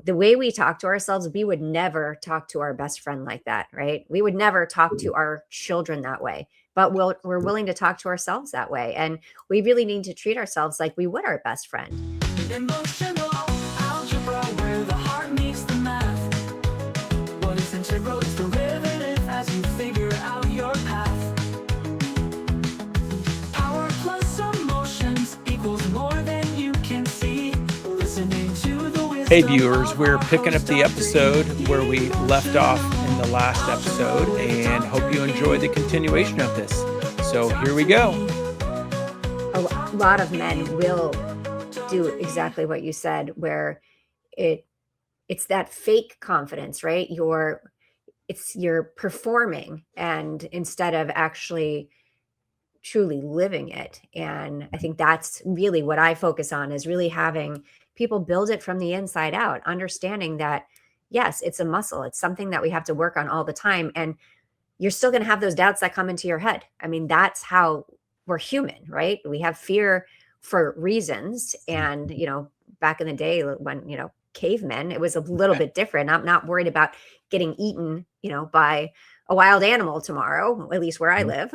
the way we talk to ourselves, we would never talk to our best friend like that, right? We would never talk to our children that way, but we're willing to talk to ourselves that way. And we really need to treat ourselves like we would our best friend. Emotional algebra, where the heart meets the math. What is integral is derivative as you figure out your path. Power plus emotions equals more than you can see. Listening to the wisdom. Hey viewers, we're picking up the episode where we left off in the last episode, and hope you enjoy the continuation of this. So here we go. A lot of men will do exactly what you said, where it's that fake confidence, right? You're performing, and instead of actually truly living it. And I think that's really what I focus on, is really having people build it from the inside out, understanding that, yes, it's a muscle. It's something that we have to work on all the time. And you're still going to have those doubts that come into your head. I mean, that's how we're human, right? We have fear for reasons. And, back in the day when, cavemen, it was a little bit different. I'm not worried about getting eaten, by a wild animal tomorrow, at least where I live.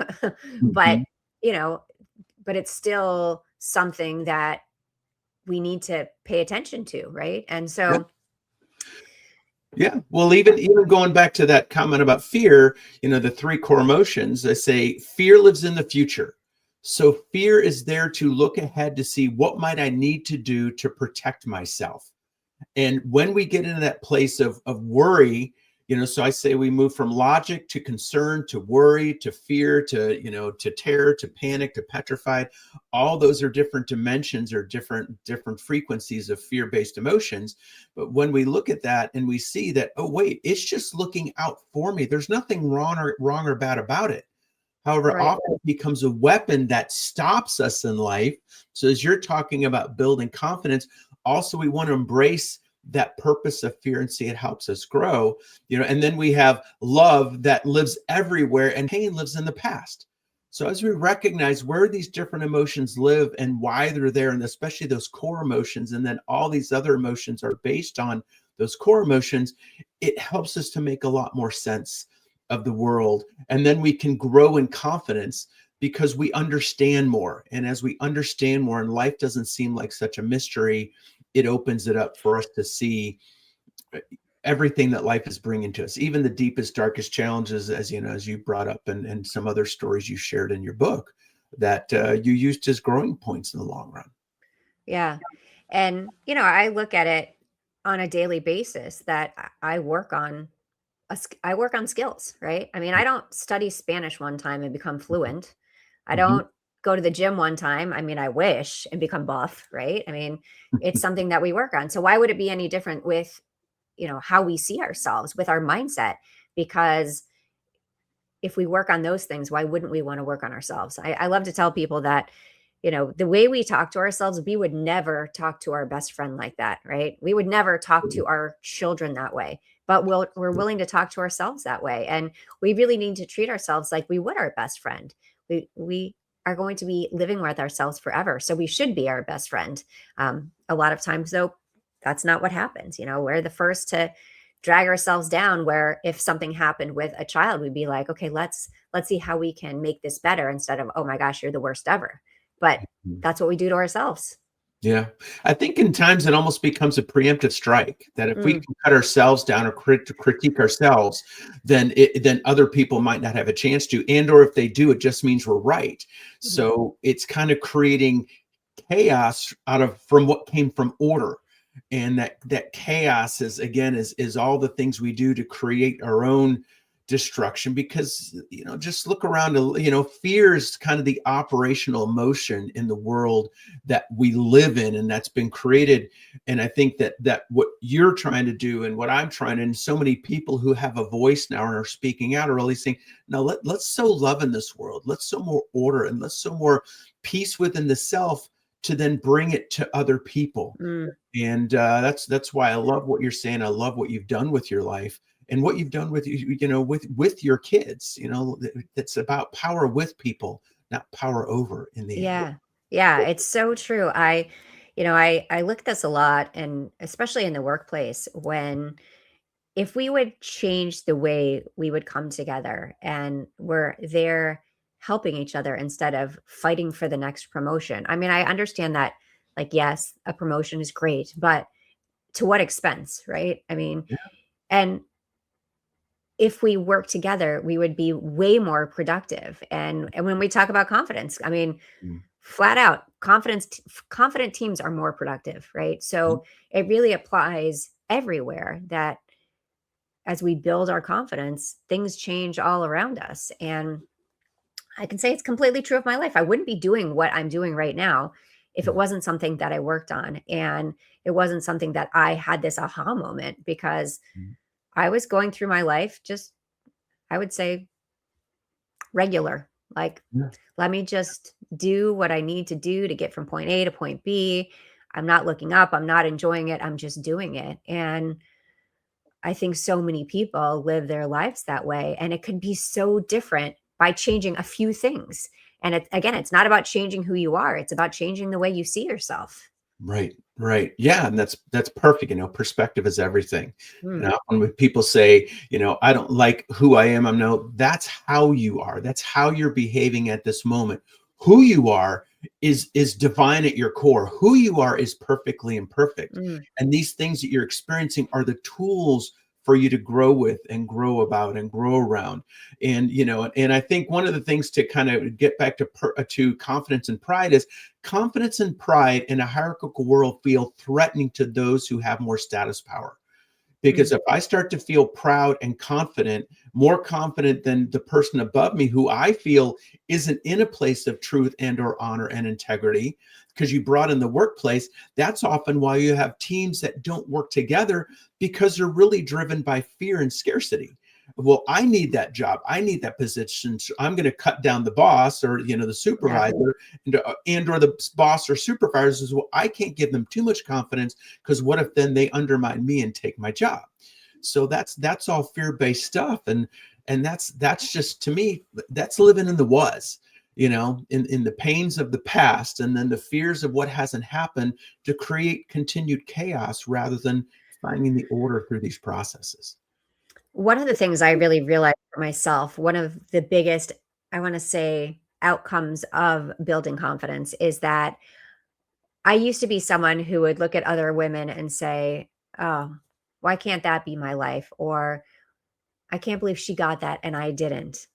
But, but it's still something that we need to pay attention to, right? And so yeah. Well, even going back to that comment about fear, the three core emotions, I say fear lives in the future. So fear is there to look ahead to see what might I need to do to protect myself. And when we get into that place of worry, so I say we move from logic to concern to worry to fear to, to terror to panic to petrified. All those are different dimensions or different frequencies of fear-based emotions. But when we look at that and we see that, oh, wait, it's just looking out for me. There's nothing wrong or bad about it. However, right. Often it becomes a weapon that stops us in life. So as you're talking about building confidence, also we want to embrace that purpose of fear and see it helps us grow, and then we have love that lives everywhere and pain lives in the past. So as we recognize where these different emotions live and why they're there, and especially those core emotions, and then all these other emotions are based on those core emotions, it helps us to make a lot more sense of the world. And then we can grow in confidence because we understand more. And as we understand more and life doesn't seem like such a mystery, it opens it up for us to see everything that life is bringing to us, even the deepest, darkest challenges, as you brought up, and some other stories you shared in your book that you used as growing points in the long run. Yeah. And, I look at it on a daily basis that I work on skills, right? I mean, I don't study Spanish one time and become fluent. I don't go to the gym one time. I mean, I wish, and become buff, right? I mean, it's something that we work on. So why would it be any different with, how we see ourselves, with our mindset? Because if we work on those things, why wouldn't we want to work on ourselves? I love to tell people that, the way we talk to ourselves, we would never talk to our best friend like that, right? We would never talk to our children that way, but we're willing to talk to ourselves that way. And we really need to treat ourselves like we would our best friend. We are going to be living with ourselves forever. So we should be our best friend. A lot of times though, that's not what happens. We're the first to drag ourselves down, where if something happened with a child, we'd be like, okay, let's see how we can make this better, instead of, oh my gosh, you're the worst ever. But that's what we do to ourselves. Yeah. I think in times it almost becomes a preemptive strike, that if we can cut ourselves down or critique ourselves, then other people might not have a chance to, or if they do, it just means we're right. So it's kind of creating chaos from what came from order. And that chaos is all the things we do to create our own destruction, because just look around. Fear is kind of the operational emotion in the world that we live in, and that's been created. And I think that what you're trying to do and what I'm trying to, and so many people who have a voice now and are speaking out are really saying, no, let's sow love in this world, let's sow more order, and let's sow more peace within the self to then bring it to other people. And that's why I love what you're saying. I love what you've done with your life. And what you've done with with your kids. It's about power with people, not power over in the end. Yeah, it's so true. I look at this a lot, and especially in the workplace, when if we would change the way we would come together and we're there helping each other instead of fighting for the next promotion. I mean, I understand that, like, yes, a promotion is great, but to what expense, right? I mean, Yeah. and if we work together, we would be way more productive. And when we talk about confidence, I mean, Mm. flat out, confident teams are more productive, right? Mhm. So it really applies everywhere, that as we build our confidence, things change all around us. And I can say it's completely true of my life. I wouldn't be doing what I'm doing right now if it Mm. wasn't something that I worked on, and it wasn't something that I had this aha moment, because Mm. I was going through my life just, I would say, regular. Like, Yeah. let me just do what I need to do to get from point A to point B. I'm not looking up. I'm not enjoying it. I'm just doing it. And I think so many people live their lives that way. And it could be so different by changing a few things. And again, it's not about changing who you are, it's about changing the way you see yourself. Right, right. Yeah, and that's perfect. Perspective is everything. Mm, When people say, I don't like who I am, no, that's how you are. That's how you're behaving at this moment. Who you are is divine at your core. Who you are is perfectly imperfect. mm. And these things that you're experiencing are the tools for you to grow with and grow about and grow around. And I think one of the things to kind of get back to confidence and pride is confidence and pride in a hierarchical world feel threatening to those who have more status power. Because Mm. if I start to feel proud and confident, more confident than the person above me who I feel isn't in a place of truth and or honor and integrity, because you brought in the workplace, that's often why you have teams that don't work together, because they're really driven by fear and scarcity. Well, I need that job. I need that position. So I'm going to cut down the boss, or the Yeah. supervisor, and or the boss or supervisor says, well, I can't give them too much confidence, because what if then they undermine me and take my job? So that's all fear-based stuff, and that's just, to me, that's living in the was, in the pains of the past, and then the fears of what hasn't happened, to create continued chaos rather than finding the order through these processes. One of the things I really realized for myself, one of the biggest, I want to say, outcomes of building confidence is that I used to be someone who would look at other women and say, "Oh, why can't that be my life?" Or, "I can't believe she got that and I didn't."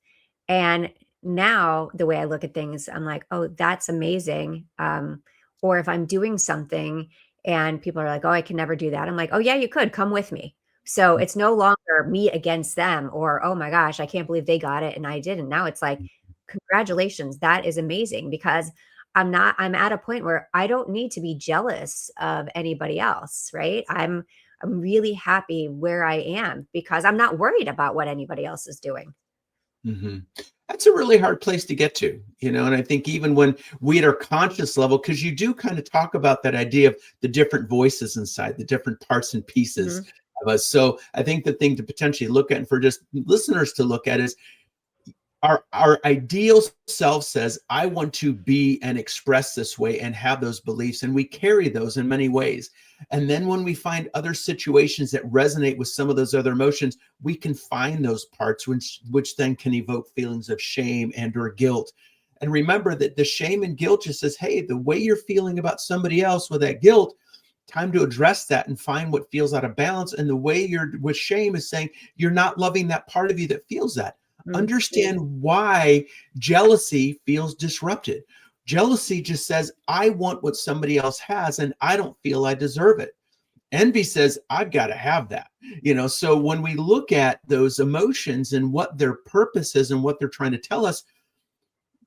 And now the way I look at things, I'm like, "Oh, that's amazing." Or if I'm doing something and people are like, "Oh, I can never do that." I'm like, "Oh, yeah, you could. Come with me." So it's no longer me against them, or, "Oh my gosh, I can't believe they got it and I didn't." Now it's like, "Congratulations. That is amazing," because I'm at a point where I don't need to be jealous of anybody else, right? I'm really happy where I am because I'm not worried about what anybody else is doing. hmm That's a really hard place to get to, and I think even when we at our conscious level, because you do kind of talk about that idea of the different voices inside, the different parts and pieces Mhm. of us. So I think the thing to potentially look at, and for just listeners to look at, is our ideal self says, I want to be and express this way and have those beliefs, and we carry those in many ways. And then when we find other situations that resonate with some of those other emotions, we can find those parts which then can evoke feelings of shame and or guilt. And remember that the shame and guilt just says, hey, the way you're feeling about somebody else with that guilt, time to address that and find what feels out of balance. And the way you're with shame is saying, you're not loving that part of you that feels that. Mm. Understand why jealousy feels disrupted. Jealousy just says, I want what somebody else has and I don't feel I deserve it. Envy says, I've got to have that. So when we look at those emotions and what their purpose is and what they're trying to tell us,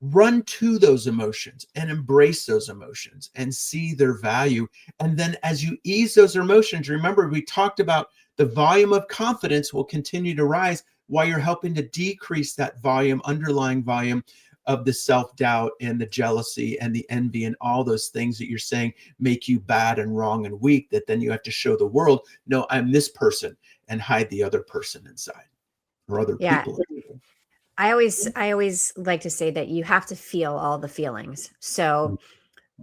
run to those emotions and embrace those emotions and see their value. And then as you ease those emotions, remember, we talked about the volume of confidence will continue to rise while you're helping to decrease that volume, underlying volume of the self-doubt and the jealousy and the envy and all those things that you're saying make you bad and wrong and weak, that then you have to show the world, no, I'm this person, and hide the other person inside, or other Yeah. people. I always like to say that you have to feel all the feelings. So,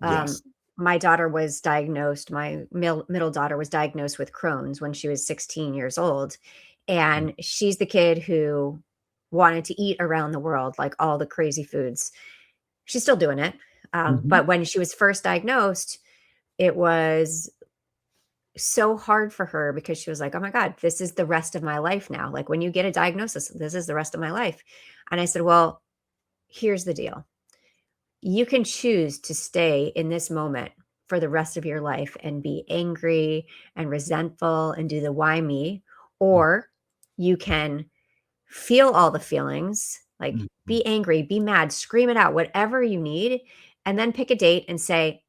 um, Yes. my daughter was diagnosed, my middle daughter was diagnosed with Crohn's when she was 16 years old. And she's the kid who wanted to eat around the world, like all the crazy foods. She's still doing it. Mhm. But when she was first diagnosed, it was so hard for her because she was like, oh my God, this is the rest of my life now. Like when you get a diagnosis, this is the rest of my life. And I said, well, here's the deal. You can choose to stay in this moment for the rest of your life and be angry and resentful and do the why me, or you can feel all the feelings, like Mhm. be angry, be mad, scream it out, whatever you need, and then pick a date and say,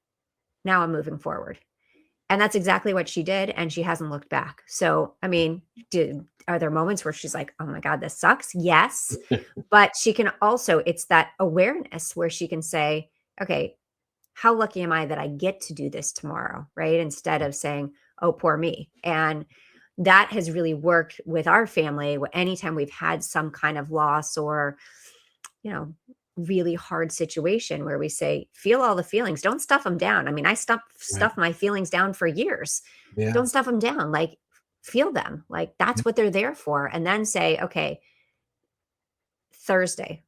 now I'm moving forward. And that's exactly what she did, and she hasn't looked back. So, I mean, are there moments where she's like, "Oh my god, this sucks?" Yes, but she can also it's that awareness where she can say, "Okay, how lucky am I that I get to do this tomorrow?" Right? Instead of saying, "Oh, poor me." And that has really worked with our family. Anytime we've had some kind of loss or, you know, really hard situation where we say, feel all the feelings, don't stuff them down. I mean, I Right. stuff my feelings down for years. Yeah. Don't stuff them down. Like, feel them. Like, Yeah. that's what they're there for. And then say, okay, Thursday.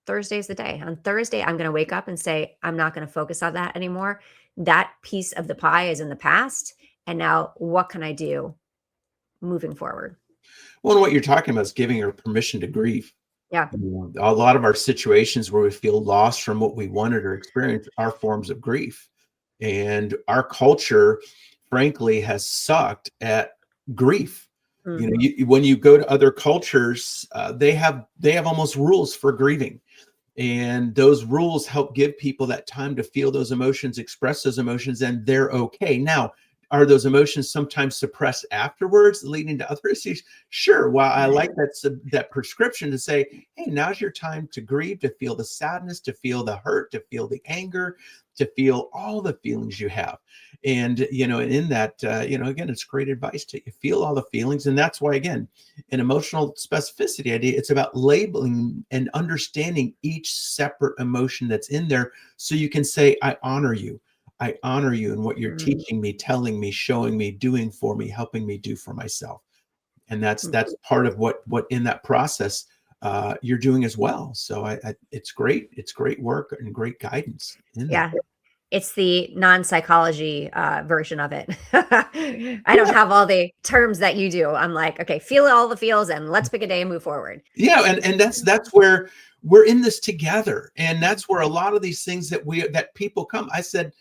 Thursday's the day. On Thursday, I'm going to wake up and say, I'm not going to focus on that anymore. That piece of the pie is in the past. And now what can I do moving forward? Well, and what you're talking about is giving her permission to grieve. Yeah. A lot of our situations where we feel lost from what we wanted or experienced are forms of grief. And our culture, frankly, has sucked at grief. You know, Hmm. when you go to other cultures, they have almost rules for grieving, and those rules help give people that time to feel those emotions, express those emotions, and they're okay. Now, are those emotions sometimes suppressed afterwards, leading to other issues? Sure. Well, I like that prescription to say, hey, now's your time to grieve, to feel the sadness, to feel the hurt, to feel the anger, to feel all the feelings you have. And and in that, again, it's great advice to feel all the feelings. And that's why, again, an emotional specificity idea, it's about labeling and understanding each separate emotion that's in there, so you can say, I honor you in what you're Hmm. teaching me, telling me, showing me, doing for me, helping me do for myself. And that's Hmm. part of what in that process you're doing as well. So it's great. It's great work and great guidance in that. Yeah. It's the non-psychology, version of it. I don't Yeah, have all the terms that you do. I'm like, "Okay, feel all the feels and let's pick a day and move forward." yeah, and that's where we're in this together, and that's where a lot of these things that people come. I said,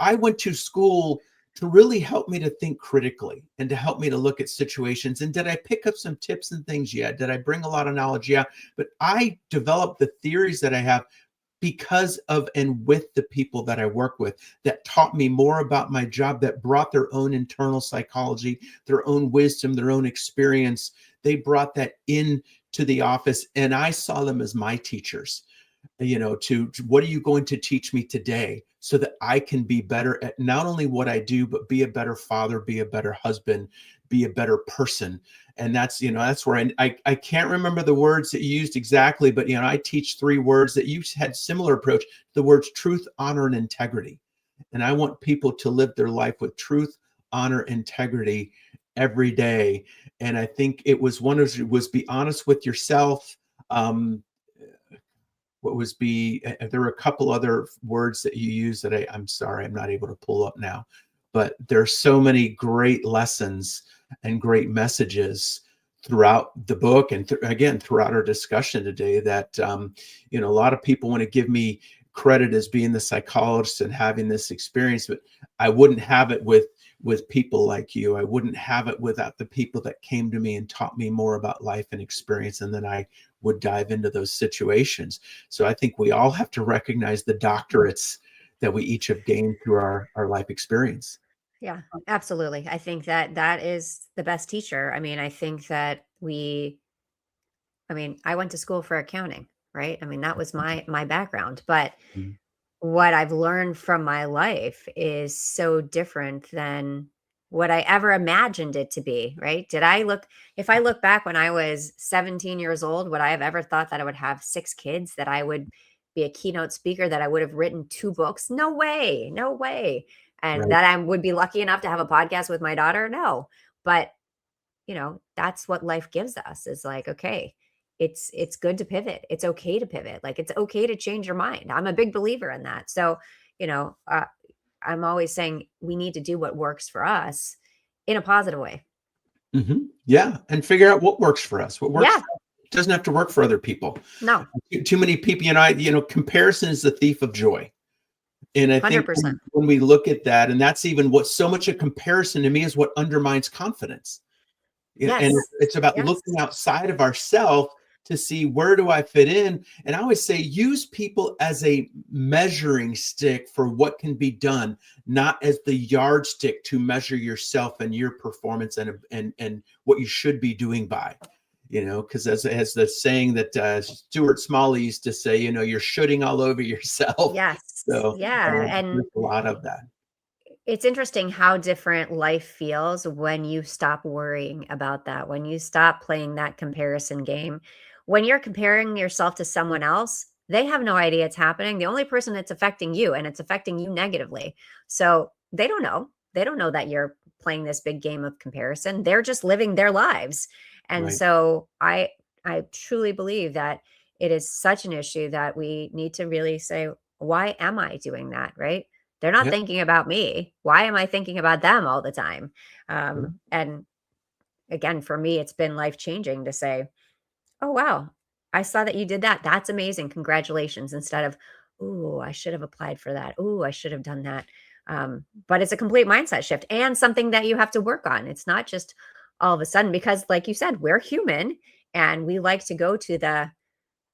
I went to school to really help me to think critically and to help me to look at situations. And did I pick up some tips and things? Yeah. Did I bring a lot of knowledge? Yeah. But I developed the theories that I have because of and with the people that I work with, that taught me more about my job, that brought their own internal psychology, their own wisdom, their own experience. They brought that in to the office, and I saw them as my teachers. To what are you going to teach me today, so that I can be better at not only what I do, but be a better father, be a better husband, be a better person. And that's where I can't remember the words that you used exactly, but I teach three words that you had similar approach: the words truth, honor, and integrity. And I want people to live their life with truth, honor, integrity every day. And I think it was one of was be honest with yourself. um, what was be There were a couple other words that you use that I'm sorry, I'm not able to pull up now, but there's so many great lessons and great messages throughout the book, and again throughout our discussion today, that a lot of people want to give me credit as being the psychologist and having this experience, but I wouldn't have it with people like you. I wouldn't have it without the people that came to me and taught me more about life and experience, and then I would dive into those situations. So I think we all have to recognize the doctorates that we each have gained through our life experience. Yeah, absolutely. I think that that is the best teacher. I mean, I think that I went to school for accounting, right? I mean, that was my background, but Mhm. what I've learned from my life is so different than what I ever imagined it to be, right? If I look back when I was 17 years old, would I have ever thought that I would have 6 kids, that I would be a keynote speaker, that I would have written 2 books. No way. No way. And Right. that I would be lucky enough to have a podcast with my daughter. No. But, that's what life gives us, is like, okay, it's good to pivot. It's okay to pivot. Like, it's okay to change your mind. I'm a big believer in that. So, I'm always saying we need to do what works for us in a positive way. Yeah. And figure out what works for us. What works Yeah. for us. It doesn't have to work for other people. No. Too many people, comparison is the thief of joy. And I think 100%. when we look at that, and that's even what so much of comparison to me is what undermines confidence. And Yes. it's about Yes. looking outside of ourselves to see, where do I fit in? And I always say, use people as a measuring stick for what can be done, not as the yardstick to measure yourself and your performance and what you should be doing by. Because as the saying that Stuart Smalley used to say, you're shooting all over yourself. Yes. So Yeah. And there's a lot of that. it's interesting how different life feels when you stop worrying about that, when you stop playing that comparison game. When you're comparing yourself to someone else, they have no idea it's happening. The only person it's affecting you, and it's affecting you negatively. So they don't know. They don't know that you're playing this big game of comparison. They're just living their lives. And Right. so I truly believe that it is such an issue that we need to really say, why am I doing that? Right? They're not Yep. thinking about me. Why am I thinking about them all the time? And again, for me, it's been life changing to say, oh, wow, I saw that you did that. That's amazing. Congratulations. Instead of, ooh, I should have applied for that. Ooh, I should have done that. But it's a complete mindset shift and something that you have to work on. It's not just all of a sudden, because like you said, we're human and we like to go to the,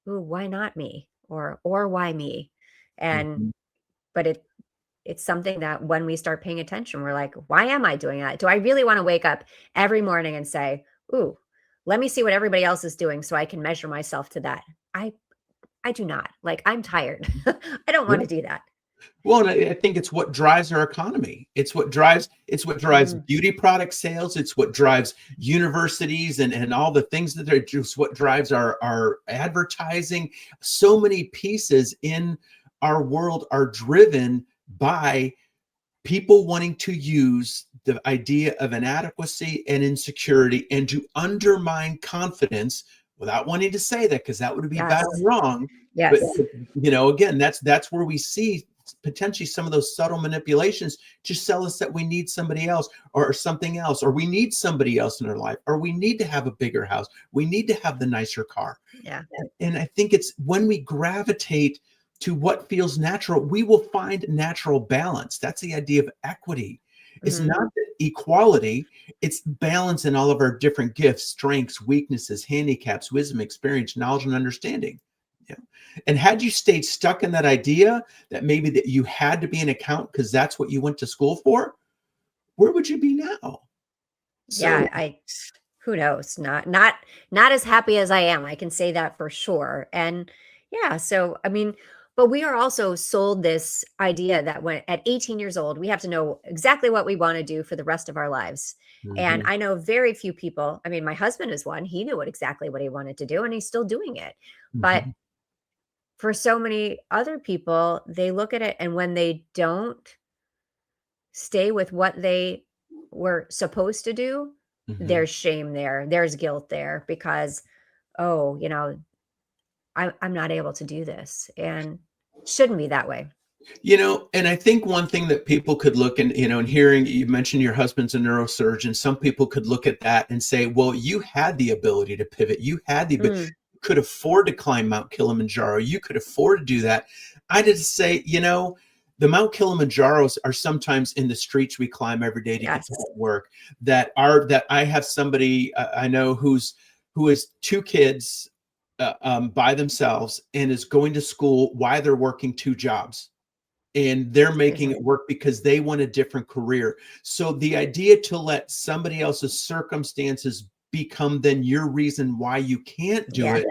ooh, why not me? Or why me? And, Mhm. but it's something that when we start paying attention, we're like, why am I doing that? Do I really want to wake up every morning and say, ooh, let me see what everybody else is doing so I can measure myself to that? I do not. Like, I'm tired. I don't want to do that. Well, and I think it's what drives our economy. It's what drives beauty product sales. It's what drives universities and all the things that are just what drives our advertising. So many pieces in our world are driven by people wanting to use the idea of inadequacy and insecurity and to undermine confidence without wanting to say that, because that would be bad and wrong. Yes. But again, that's where we see potentially some of those subtle manipulations to sell us that we need somebody else or something else, or we need somebody else in our life, or we need to have a bigger house, we need to have the nicer car. Yeah. And I think it's when we gravitate to what feels natural, we will find natural balance. That's the idea of equity. It's not equality, it's balance in all of our different gifts, strengths, weaknesses, handicaps, wisdom, experience, knowledge, and understanding. Yeah. And had you stayed stuck in that idea that maybe that you had to be an accountant because that's what you went to school for, where would you be now? Yeah, who knows? Not as happy as I am. I can say that for sure. And yeah, so I mean, but we are also sold this idea that when at 18 years old, we have to know exactly what we want to do for the rest of our lives. And I know very few people. I mean, my husband is one. He knew exactly what he wanted to do, and he's still doing it. But for so many other people, they look at it, and when they don't stay with what they were supposed to do, there's shame there. There's guilt there because, oh, I'm not able to do this, and it shouldn't be that way. And I think one thing that people could look and hearing you mentioned your husband's a neurosurgeon, some people could look at that and say, well, you had the ability to pivot. You had the ability, could afford to climb Mount Kilimanjaro. You could afford to do that. I did say, the Mount Kilimanjaros are sometimes in the streets we climb every day to get to work. That I have somebody I know who has 2 kids by themselves and is going to school while they're working 2 jobs. And they're making it work because they want a different career. So the idea to let somebody else's circumstances become then your reason why you can't do it,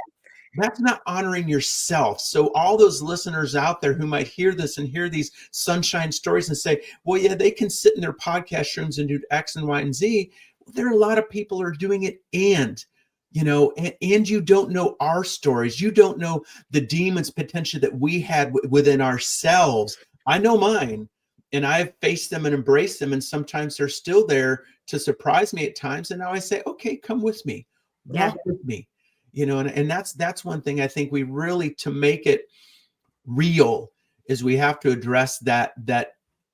that's not honoring yourself. So all those listeners out there who might hear this and hear these sunshine stories and say, well, yeah, they can sit in their podcast rooms and do X and Y and Z. There are a lot of people who are doing it. And and you don't know our stories. You don't know the demons potentially that we had within ourselves. I know mine, and I've faced them and embraced them. And sometimes they're still there to surprise me at times. And now I say, okay, come with me, Yeah. walk with me, and that's one thing I think we really, to make it real, is we have to address that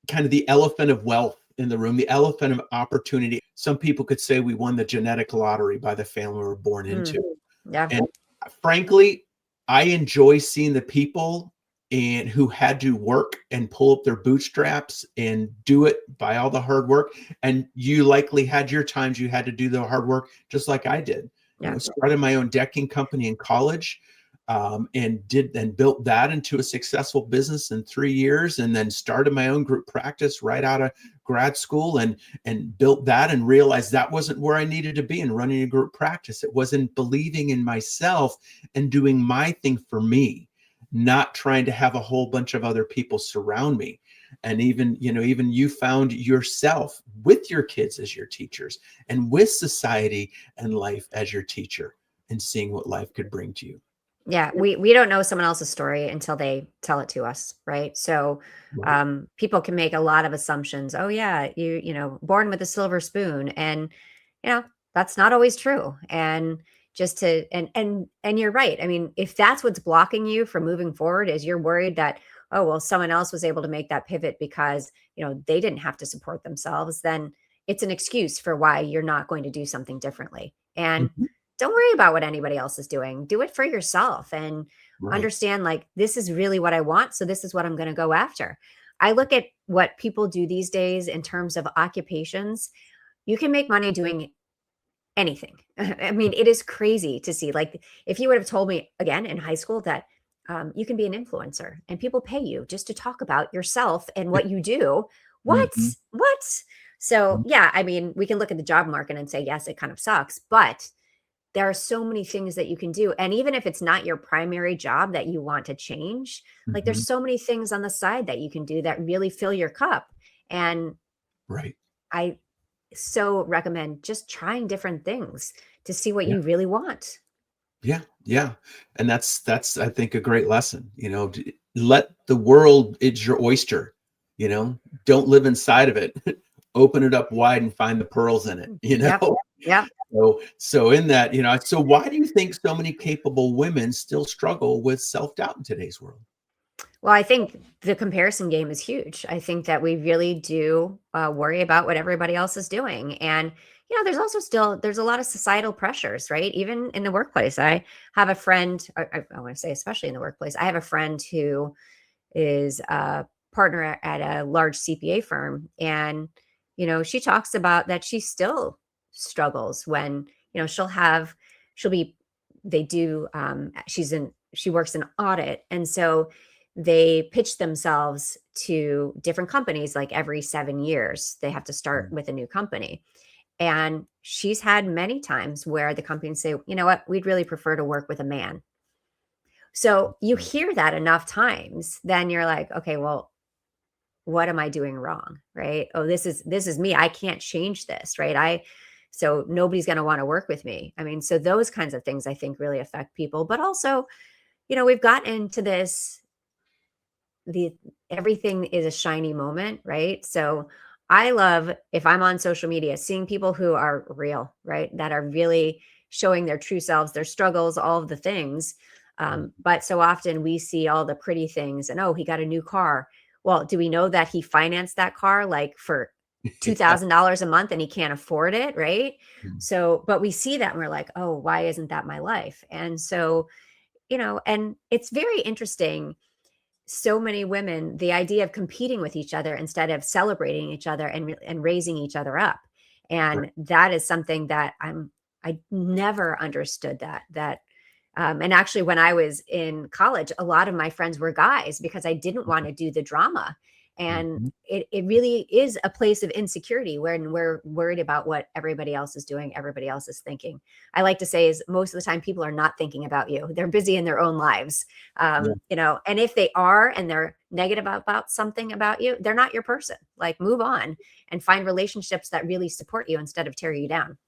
kind of the elephant of wealth in the room, the elephant of opportunity. Some people could say we won the genetic lottery by the family we were born into. Yeah. And frankly, I enjoy seeing the people and who had to work and pull up their bootstraps and do it by all the hard work. And you likely had your times you had to do the hard work, just like I did. Yeah. Started my own decking company in college, and built that into a successful business in 3 years, and then started my own group practice right out of grad school, and built that, and realized that wasn't where I needed to be in running a group practice. It wasn't believing in myself and doing my thing for me, not trying to have a whole bunch of other people surround me. And even you found yourself with your kids as your teachers, and with society and life as your teacher, and seeing what life could bring to you. Yeah, we don't know someone else's story until they tell it to us, right? So, people can make a lot of assumptions. Oh yeah, born with a silver spoon, and that's not always true. And just to and you're right. I mean, if that's what's blocking you from moving forward, is you're worried that, oh well, someone else was able to make that pivot because they didn't have to support themselves, then it's an excuse for why you're not going to do something differently. And Mhm. don't worry about what anybody else is doing. Do it for yourself, and Right. understand, like, this is really what I want. So this is what I'm going to go after. I look at what people do these days in terms of occupations. You can make money doing anything. I mean, it is crazy to see. Like, if you would have told me again in high school that you can be an influencer and people pay you just to talk about yourself and what you do, what? Mhm. What? So, yeah, I mean, we can look at the job market and say, yes, it kind of sucks, but there are so many things that you can do. And even if it's not your primary job that you want to change, like, Mhm. there's so many things on the side that you can do that really fill your cup. And Right. I so recommend just trying different things to see what Yeah. you really want. Yeah. Yeah. And that's I think a great lesson. Let the world, it's your oyster. Don't live inside of it. Open it up wide and find the pearls in it. Yep. Yep. So in that, so why do you think so many capable women still struggle with self-doubt in today's world? Well, I think the comparison game is huge. I think that we really do worry about what everybody else is doing. And, there's a lot of societal pressures, right? Even in the workplace. I have a friend, I want to say, especially in the workplace, I have a friend who is a partner at a large CPA firm. And, she talks about that she still struggles when, she'll be, they do, she works in audit. And so they pitch themselves to different companies like every 7 years. They have to start with a new company. And she's had many times where the companies say, you know what, we'd really prefer to work with a man. So you hear that enough times, then you're like, okay, well, what am I doing wrong? Right? Oh, this is me. I can't change this, right? So nobody's going to want to work with me. I mean, so those kinds of things I think really affect people, but also, we've gotten into this, the everything is a shiny moment, right? So I love, if I'm on social media, seeing people who are real, right? That are really showing their true selves, their struggles, all of the things. But so often we see all the pretty things and, oh, he got a new car. Well, do we know that he financed that car like for $2,000 a month and he can't afford it, right? So, but we see that and we're like, oh, why isn't that my life? And so, and it's very interesting. So many women, the idea of competing with each other instead of celebrating each other and raising each other up. Right. And that is something that I never understood and actually, when I was in college, a lot of my friends were guys because I didn't want to do the drama. And Mhm. it really is a place of insecurity when we're worried about what everybody else is doing, everybody else is thinking. I like to say is most of the time people are not thinking about you. They're busy in their own lives. Yeah. And if they are and they're negative about something about you, they're not your person. Like, move on and find relationships that really support you instead of tear you down.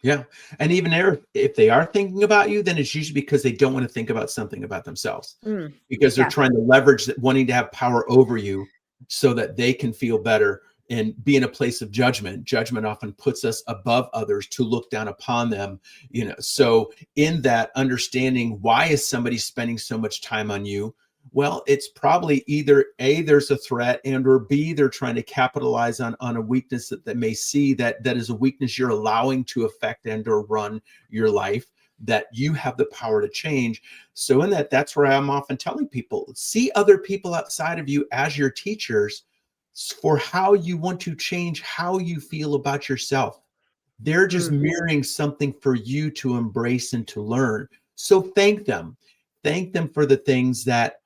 Yeah. And even if they are thinking about you, then it's usually because they don't want to think about something about themselves, Mm, because they're yeah. trying to leverage that, wanting to have power over you so that they can feel better and be in a place of judgment. Judgment often puts us above others to look down upon them, So in that understanding, why is somebody spending so much time on you? Well, it's probably either A, there's a threat, and or B, they're trying to capitalize on a weakness that they may see that is a weakness you're allowing to affect and or run your life, that you have the power to change. So in that's where I'm often telling people, see other people outside of you as your teachers for how you want to change how you feel about yourself. They're just Mm, mirroring something for you to embrace and to learn. So thank them. Thank them for the things that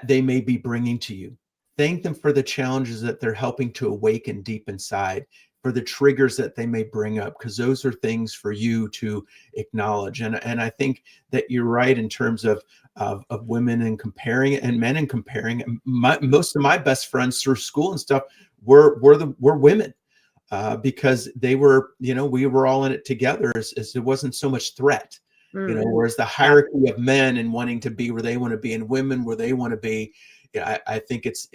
they may be bringing to you. Thank them for the challenges that they're helping to awaken deep inside, for the triggers that they may bring up, because those are things for you to acknowledge. And I think that you're right in terms of women and comparing and men and comparing. Most of my best friends through school and stuff were women. Because they were, we were all in it together, as there wasn't so much threat. mm, Whereas the yeah. hierarchy of men and wanting to be where they want to be, and women where they want to be, I think it's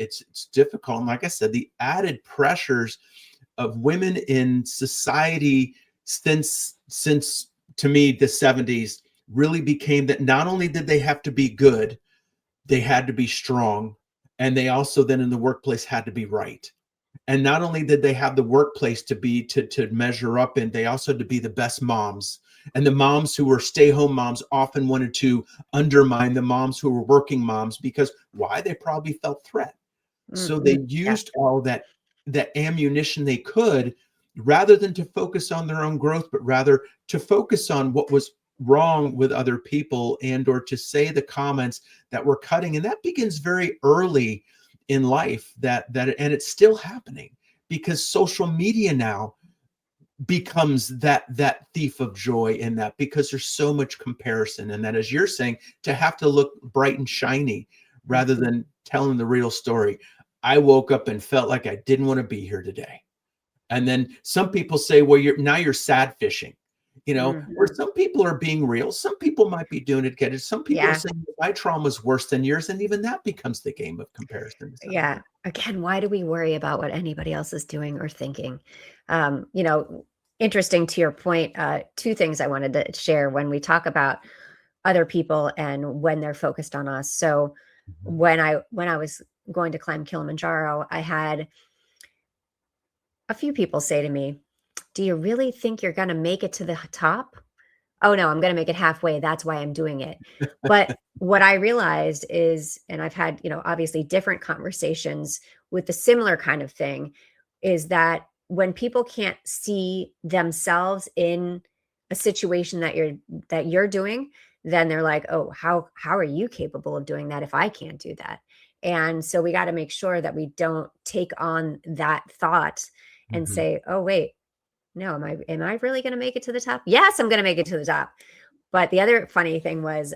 difficult. And like I said, the added pressures of women in society since to me the 70s really became that not only did they have to be good, they had to be strong, and they also then in the workplace had to be right. And not only did they have the workplace to measure up in, they also had to be the best moms. And the moms who were stay-home moms often wanted to undermine the moms who were working moms, because why? They probably felt threat. So Mm, they yeah. used all that ammunition they could, rather than to focus on their own growth, but rather to focus on what was wrong with other people, and or to say the comments that were cutting. And that begins very early in life, and it's still happening, because social media now becomes that thief of joy in that, because there's so much comparison, and that, as you're saying, to have to look bright and shiny rather Mhm. than telling the real story. I woke up and felt like I didn't want to be here today. And then some people say, well, you're sad fishing, Mm, where some people are being real. Some people might be doing it good. Some people are yeah. saying my trauma is worse than yours. And even that becomes the game of comparison to some Yeah. degree. Again, why do we worry about what anybody else is doing or thinking? You know, interesting to your point, two things I wanted to share when we talk about other people and when they're focused on us. So Mhm. when I was going to climb Kilimanjaro, I had a few people say to me, "Do you really think you're going to make it to the top?" "Oh no, I'm going to make it halfway. That's why I'm doing it." But what I realized is, and I've had, obviously different conversations with the similar kind of thing, is that when people can't see themselves in a situation that you're doing, then they're like, "Oh, how are you capable of doing that if I can't do that?" And so we got to make sure that we don't take on that thought and Mhm. say, "Oh, wait, no, am I really gonna make it to the top? Yes, I'm gonna make it to the top." But the other funny thing was,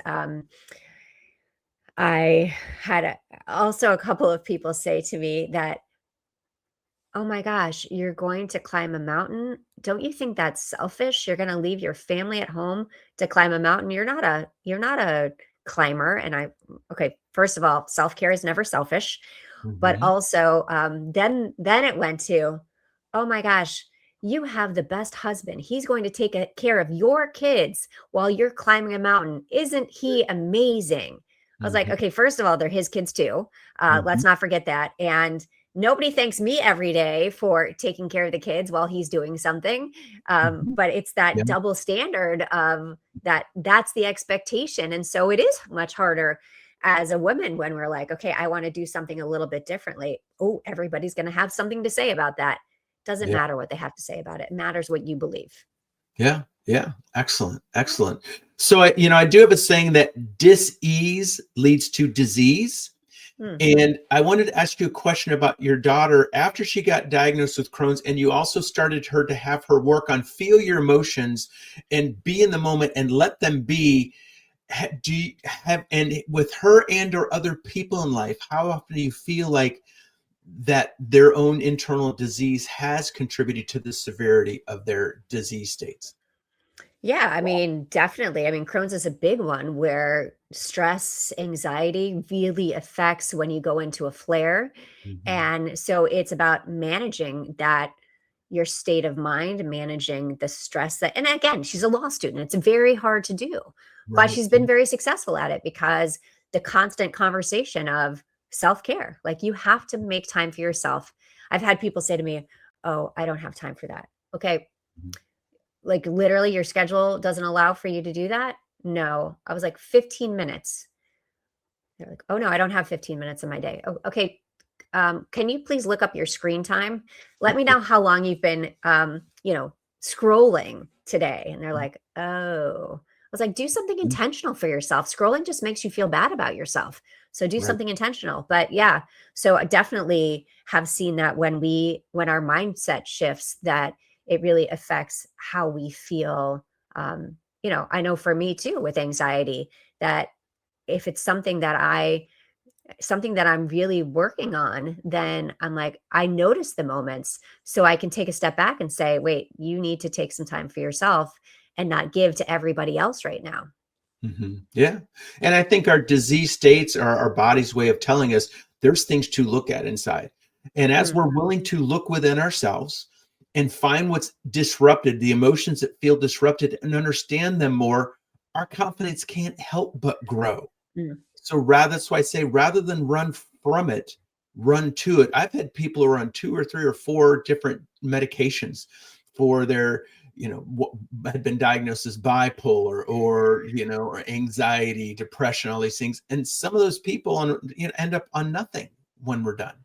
I had also a couple of people say to me that, "Oh my gosh, you're going to climb a mountain? Don't you think that's selfish? You're gonna leave your family at home to climb a mountain. You're not a climber." And okay, first of all, self-care is never selfish. But Mhm. also, then it went to, "Oh my gosh, you have the best husband. He's going to take care of your kids while you're climbing a mountain. Isn't he amazing?" I was like, Mhm. "Okay, first of all, they're his kids too. Mhm. Let's not forget that. And nobody thanks me every day for taking care of the kids while he's doing something." Mhm. But it's that Yeah. double standard of that's the expectation. And so it is much harder as a woman when we're like, "Okay, I want to do something a little bit differently." Oh, everybody's going to have something to say about that. Doesn't Yeah. matter what they have to say about it. It matters what you believe. Yeah. Yeah. Excellent. Excellent. So I do have a saying that dis-ease leads to disease. Hmm. And I wanted to ask you a question about your daughter after she got diagnosed with Crohn's, and you also started her to have her work on feel your emotions and be in the moment and let them be. Do you have, and with her and or other people in life, how often do you feel like that their own internal disease has contributed to the severity of their disease states. Yeah, I mean, definitely. I mean, Crohn's is a big one where stress, anxiety really affects when you go into a flare. Mhm. And so it's about managing that, your state of mind, managing the stress that, and again, she's a law student. It's very hard to do, but Right. she's been very successful at it because the constant conversation of self-care, like you have to make time for yourself. I've had people say to me, "Oh, I don't have time for that." Okay, Mhm. like, literally, your schedule doesn't allow for you to do that? No. I was like, 15 minutes. They're like, "Oh, no, I don't have 15 minutes in my day." "Oh, okay. Can you please look up your screen time? Let me know how long you've been, scrolling today." And they're like, "Oh." I was like, "Do something Mhm. intentional for yourself. Scrolling just makes you feel bad about yourself. So do Right. something intentional." But yeah, so I definitely have seen that when our mindset shifts, that it really affects how we feel. I know for me too with anxiety, that if it's something that I'm really working on, then I'm like, I notice the moments so I can take a step back and say, wait, you need to take some time for yourself and not give to everybody else right now. Yeah. And I think our disease states are our body's way of telling us there's things to look at inside. And as Mm, we're willing to look within ourselves and find what's disrupted, the emotions that feel disrupted, and understand them more, our confidence can't help but grow. mm, So that's why I say rather than run from it, run to it. I've had people who are on 2 or 3 or 4 different medications for their, what had been diagnosed as bipolar or anxiety, depression, all these things. And some of those people end up on nothing when we're done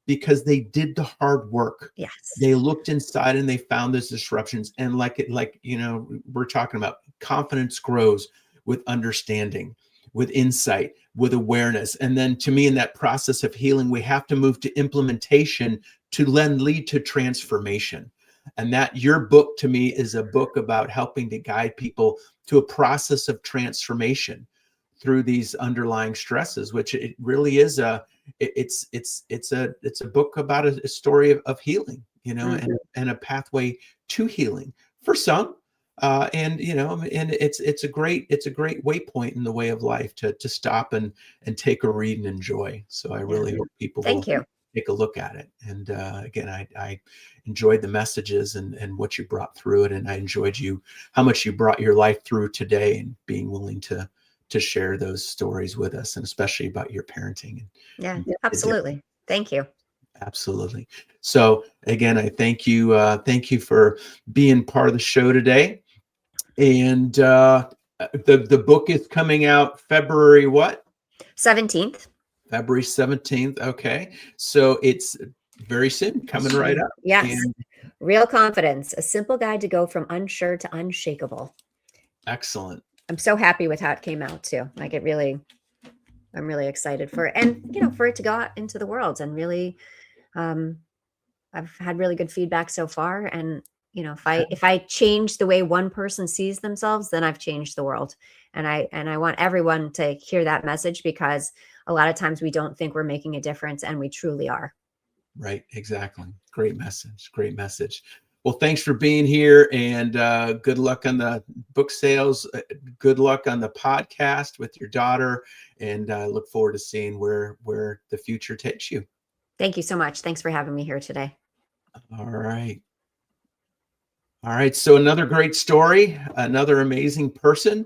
because they did the hard work. yes. They looked inside and they found those disruptions. And we're talking about, confidence grows with understanding, with insight, with awareness. And then to me, in that process of healing, we have to move to implementation to then lead to transformation. And that your book to me is a book about helping to guide people to a process of transformation through these underlying stresses, which it really is it's a book about a story of healing, Mm, and a pathway to healing for some. And it's a great waypoint in the way of life to stop and take a read and enjoy. So I yeah. really hope people Thank will you. take a look at it. And again, I enjoyed the messages and what you brought through it, and I enjoyed how much you brought your life through today and being willing to share those stories with us, and especially about your parenting Yeah, and the difference. absolutely. Thank you. Absolutely. So again, I thank you for being part of the show today. And the book is coming out February what? 17th. February 17th. Okay. So it's very soon, coming right up. Yes. And Real confidence, a simple guide to go from unsure to unshakable. excellent. I'm so happy with how it came out too. I'm really excited for it, and for it to go out into the world, and really, um, I've had really good feedback so far. And if I change the way one person sees themselves, then I've changed the world. And I want everyone to hear that message, because a lot of times we don't think we're making a difference, and we truly are. Right. Exactly. Great message. Great message. Well, thanks for being here, and good luck on the book sales. Good luck on the podcast with your daughter, and I look forward to seeing where the future takes you. Thank you so much. Thanks for having me here today. All right. All right. So another great story, another amazing person.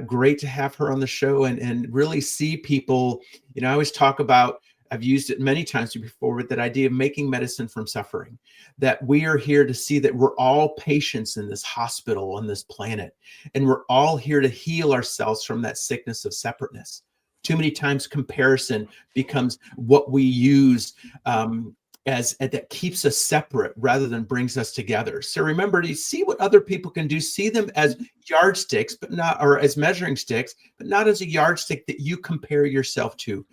Great to have her on the show and really see people. I always talk about, I've used it many times before, with that idea of making medicine from suffering, that we are here to see that we're all patients in this hospital on this planet. And we're all here to heal ourselves from that sickness of separateness. Too many times comparison becomes what we use as that keeps us separate rather than brings us together. So remember to see what other people can do, see them as yardsticks, or as measuring sticks, but not as a yardstick that you compare yourself to.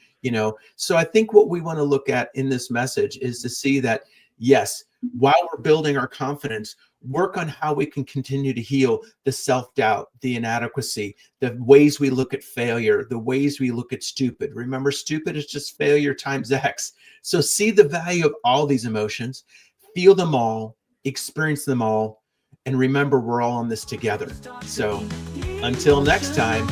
So I think what we want to look at in this message is to see that yes, while we're building our confidence, work on how we can continue to heal the self-doubt, the inadequacy, the ways we look at failure, the ways we look at stupid. Remember, stupid is just failure times X. So see the value of all these emotions, feel them all, experience them all, and remember, we're all in this together. So until next time,